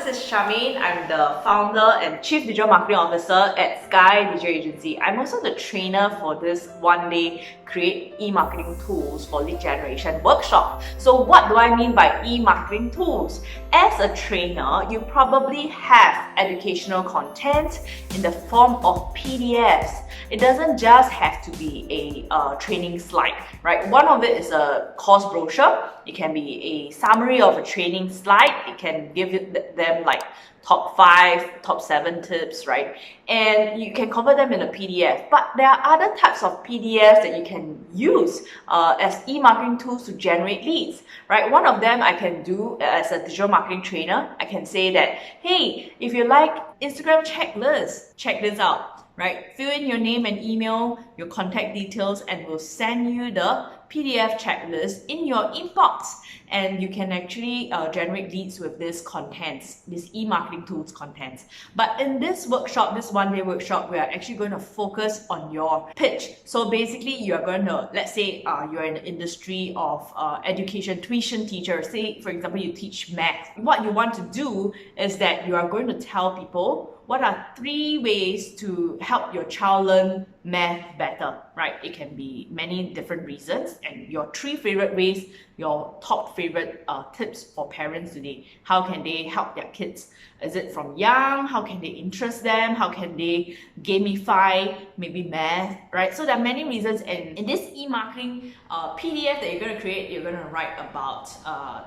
this is Charmaine. I'm the founder and Chief Digital Marketing Officer at Sky Digital Agency. I'm also the trainer for this one-day Create e-marketing tools for lead generation workshop. So what do I mean by e-marketing tools? As a trainer, you probably have educational content in the form of PDFs. It doesn't just have to be a training slide, right? One of it is a course brochure. It can be a summary of a training slide. It can give them like top 5, top 7 tips, right? And you can convert them in a PDF. But there are other types of PDFs that you can use as e-marketing tools to generate leads, right? One of them I can do as a digital marketing trainer. I can say that, hey, if you like Instagram checklists, check this out, right? Fill in your name and email, your contact details, and we'll send you the PDF checklist in your inbox, and you can actually generate leads with this contents, this e-marketing tools contents. But in this workshop, this one-day workshop, we are actually going to focus on your pitch. So basically, you are going to, let's say you're in the industry of education, tuition teacher. Say, for example, you teach math. What you want to do is that you are going to tell people what are 3 ways to help your child learn math better, right? It can be many different reasons, and your 3 favorite ways, your top favorite tips for parents today. How can they help their kids? Is it from young? How can they interest them? How can they gamify maybe math, right? So there are many reasons, and in this e-marketing PDF that you're going to create, you're going to write about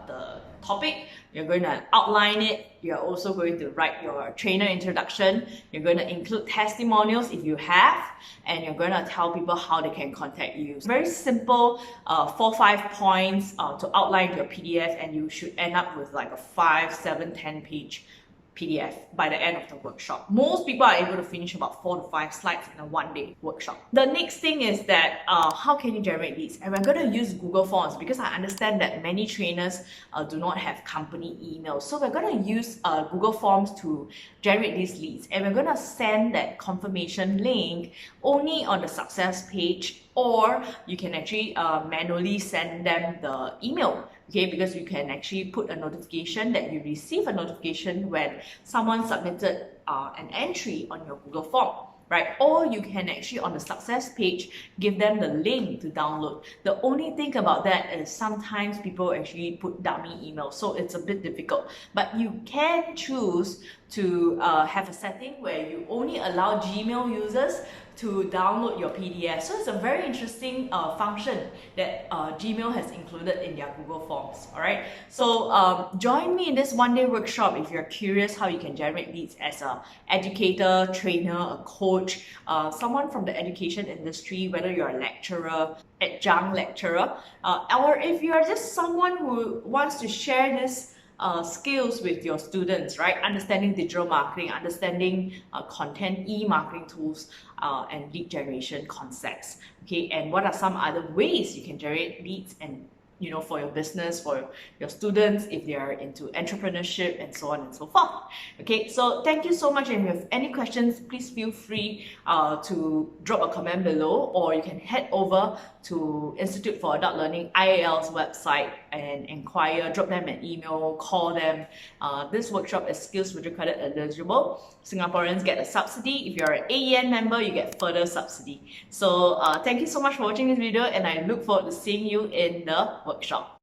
the topic, you're going to outline it, you're also going to write your trainer introduction, you're going to include testimonials if you have, and you're going to tell people how they can contact you. It's very simple, 4-5 points to outline your PDF, and you should end up with like a 5, 7, 10 page PDF by the end of the workshop. Most people are able to finish about 4 to 5 slides in a one-day workshop. The next thing is that how can you generate leads? And we're going to use Google Forms because I understand that many trainers do not have company emails. So we're going to use Google Forms to generate these leads, and we're going to send that confirmation link only on the success page, or you can actually manually send them the email. Okay, because you can actually put a notification that you receive a notification when someone submitted an entry on your Google form, right? Or you can actually on the success page give them the link to download. The only thing about that is sometimes people actually put dummy emails, so it's a bit difficult. But you can choose to have a setting where you only allow Gmail users to download your PDF. So it's a very interesting function that Gmail has included in their Google Forms. All right. So join me in this one-day workshop if you're curious how you can generate leads as an educator, trainer, a coach, someone from the education industry, whether you're a lecturer, adjunct lecturer, or if you are just someone who wants to share this skills with your students, right? Understanding digital marketing, understanding content, e-marketing tools, and lead generation concepts. Okay, and what are some other ways you can generate leads and for your business, for your students, if they are into entrepreneurship and so on and so forth. Okay, so thank you so much. And if you have any questions, please feel free to drop a comment below, or you can head over to Institute for Adult Learning, IAL's website, and inquire, drop them an email, call them. This workshop is SkillsFuture credit eligible. Singaporeans get a subsidy. If you're an AEN member, you get further subsidy. So thank you so much for watching this video, and I look forward to seeing you in the workshop.